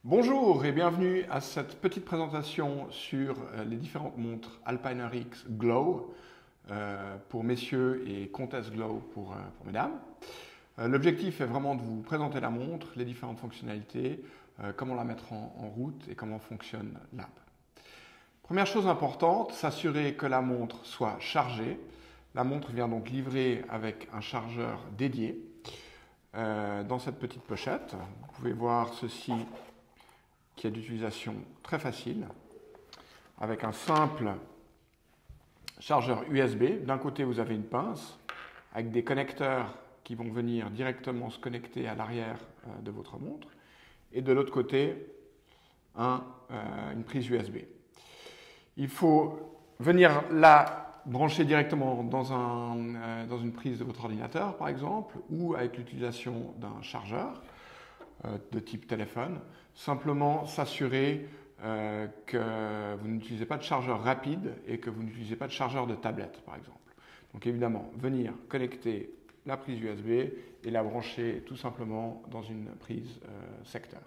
Bonjour et bienvenue à cette petite présentation sur les différentes montres Alpine RX Glow pour messieurs et Comtesse Glow pour mesdames. L'objectif est vraiment de vous présenter la montre, les différentes fonctionnalités, comment la mettre en route et comment fonctionne l'app. Première chose importante, s'assurer que la montre soit chargée. La montre vient donc livrée avec un chargeur dédié dans cette petite pochette. Vous pouvez voir ceci qui est d'utilisation très facile, avec un simple chargeur USB. D'un côté, vous avez une pince avec des connecteurs qui vont venir directement se connecter à l'arrière de votre montre. Et de l'autre côté, une prise USB. Il faut venir la brancher directement dans une prise de votre ordinateur, par exemple, ou avec l'utilisation d'un chargeur de type téléphone. Simplement s'assurer que vous n'utilisez pas de chargeur rapide et que vous n'utilisez pas de chargeur de tablette, par exemple. Donc évidemment, venir connecter la prise USB et la brancher tout simplement dans une prise secteur.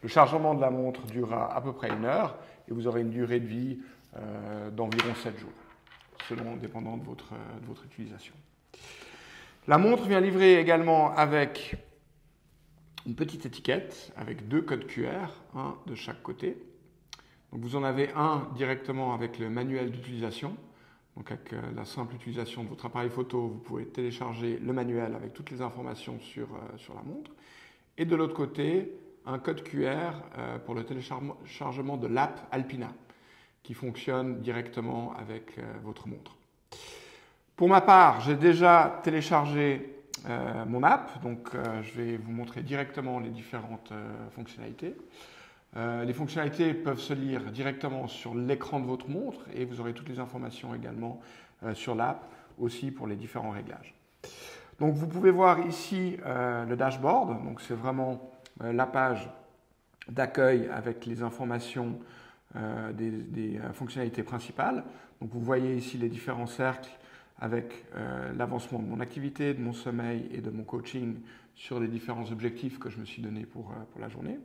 Le chargement de la montre durera à peu près 1 heure et vous aurez une durée de vie d'environ 7 jours, dépendant de votre utilisation. La montre vient livrer également avec une petite étiquette avec 2 codes QR, un de chaque côté. Donc vous en avez un directement avec le manuel d'utilisation. Donc avec la simple utilisation de votre appareil photo, vous pouvez télécharger le manuel avec toutes les informations sur la montre. Et de l'autre côté, un code QR pour le téléchargement de l'app Alpina, qui fonctionne directement avec votre montre. Pour ma part, j'ai déjà téléchargé mon app, donc je vais vous montrer directement les différentes fonctionnalités. Les fonctionnalités peuvent se lire directement sur l'écran de votre montre et vous aurez toutes les informations également sur l'app, aussi pour les différents réglages. Donc vous pouvez voir ici le dashboard, donc c'est vraiment la page d'accueil avec les informations des fonctionnalités principales. Donc vous voyez ici les différents cercles avec l'avancement de mon activité, de mon sommeil et de mon coaching sur les différents objectifs que je me suis donné pour la journée.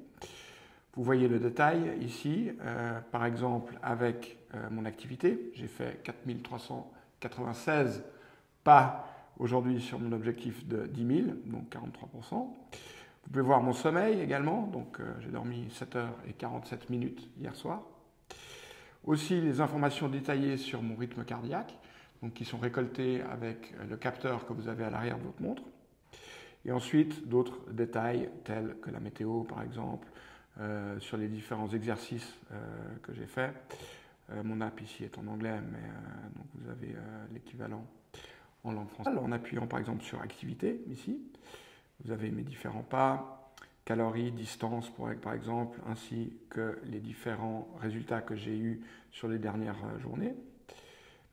Vous voyez le détail ici, par exemple avec mon activité. J'ai fait 4396 pas aujourd'hui sur mon objectif de 10 000, donc 43%. Vous pouvez voir mon sommeil également, donc j'ai dormi 7 heures et 47 minutes hier soir. Aussi les informations détaillées sur mon rythme cardiaque, donc qui sont récoltés avec le capteur que vous avez à l'arrière de votre montre. Et ensuite, d'autres détails tels que la météo, par exemple, sur les différents exercices que j'ai faits. Mon app ici est en anglais, mais donc vous avez l'équivalent en langue française. En appuyant par exemple sur activité, ici, vous avez mes différents pas, calories, distance, par exemple, ainsi que les différents résultats que j'ai eus sur les dernières journées.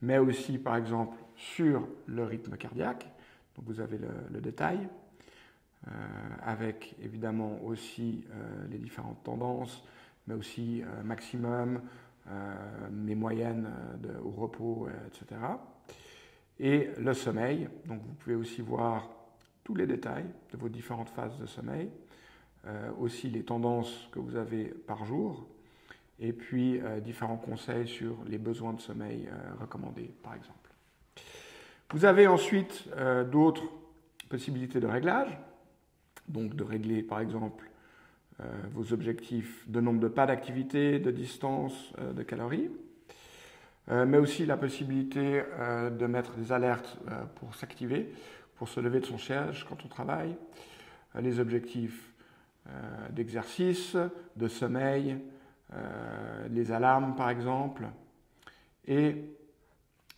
Mais aussi, par exemple, sur le rythme cardiaque. Donc vous avez le détail, avec évidemment aussi les différentes tendances, mais aussi maximum, mes moyennes au repos, etc. Et le sommeil, donc vous pouvez aussi voir tous les détails de vos différentes phases de sommeil, aussi les tendances que vous avez par jour, et puis différents conseils sur les besoins de sommeil recommandés, par exemple. Vous avez ensuite d'autres possibilités de réglage, donc de régler, par exemple, vos objectifs de nombre de pas d'activité, de distance, de calories, mais aussi la possibilité de mettre des alertes pour s'activer, pour se lever de son siège quand on travaille, les objectifs d'exercice, de sommeil, les alarmes par exemple, et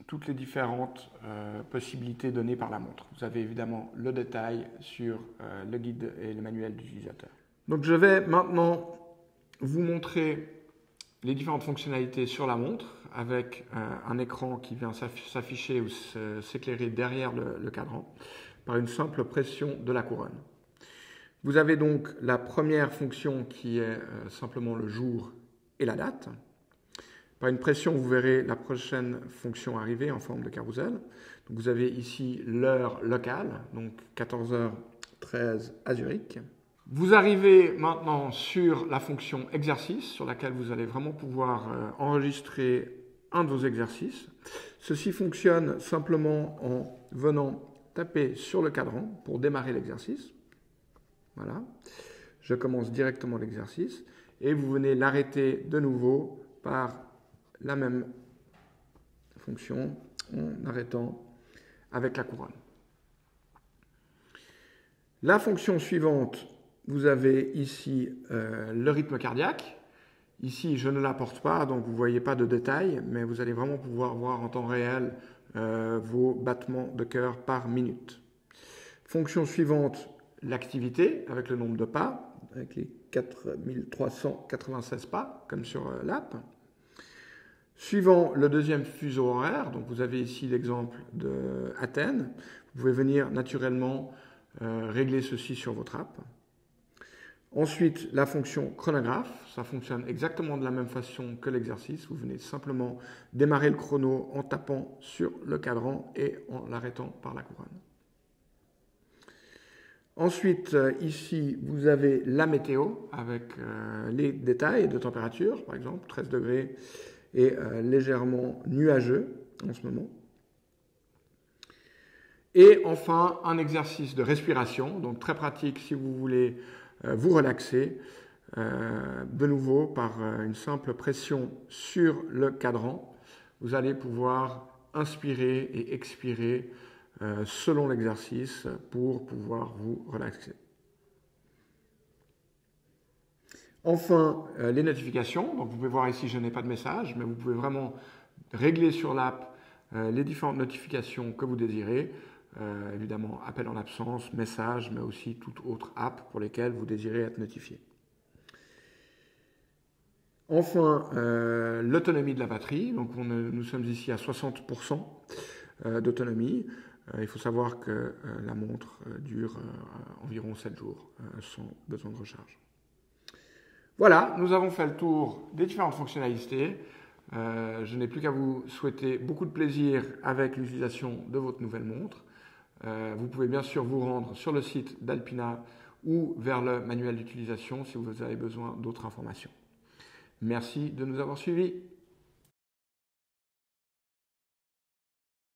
toutes les différentes possibilités données par la montre. Vous avez évidemment le détail sur le guide et le manuel d'utilisateur. Donc je vais maintenant vous montrer les différentes fonctionnalités sur la montre avec un écran qui vient s'afficher ou s'éclairer derrière le cadran par une simple pression de la couronne. Vous avez donc la première fonction qui est simplement le jour et la date. Par une pression, vous verrez la prochaine fonction arriver en forme de carrousel. Donc vous avez ici l'heure locale, donc 14h13 à Zurich. Vous arrivez maintenant sur la fonction exercice, sur laquelle vous allez vraiment pouvoir enregistrer un de vos exercices. Ceci fonctionne simplement en venant taper sur le cadran pour démarrer l'exercice. Voilà. Je commence directement l'exercice et vous venez l'arrêter de nouveau par la même fonction en arrêtant avec la couronne. La fonction suivante, vous avez ici le rythme cardiaque. Ici, je ne l'apporte pas, donc vous ne voyez pas de détails, mais vous allez vraiment pouvoir voir en temps réel vos battements de cœur par minute. Fonction suivante, l'activité, avec le nombre de pas, avec les 4396 pas, comme sur l'app. Suivant le deuxième fuseau horaire, donc vous avez ici l'exemple d'Athènes, vous pouvez venir naturellement régler ceci sur votre app. Ensuite, la fonction chronographe, ça fonctionne exactement de la même façon que l'exercice. Vous venez simplement démarrer le chrono en tapant sur le cadran et en l'arrêtant par la couronne. Ensuite, ici, vous avez la météo avec les détails de température, par exemple 13 degrés et légèrement nuageux en ce moment. Et enfin, un exercice de respiration, donc très pratique si vous voulez vous relaxer, de nouveau par une simple pression sur le cadran. Vous allez pouvoir inspirer et expirer selon l'exercice pour pouvoir vous relaxer. Enfin, les notifications. Donc, vous pouvez voir ici, je n'ai pas de message, mais vous pouvez vraiment régler sur l'app les différentes notifications que vous désirez. Évidemment, appel en absence, message, mais aussi toute autre app pour lesquelles vous désirez être notifié. Enfin, l'autonomie de la batterie. Donc, nous sommes ici à 60% d'autonomie. Il faut savoir que la montre dure environ 7 jours sans besoin de recharge. Voilà, nous avons fait le tour des différentes fonctionnalités. Je n'ai plus qu'à vous souhaiter beaucoup de plaisir avec l'utilisation de votre nouvelle montre. Vous pouvez bien sûr vous rendre sur le site d'Alpina ou vers le manuel d'utilisation si vous avez besoin d'autres informations. Merci de nous avoir suivis.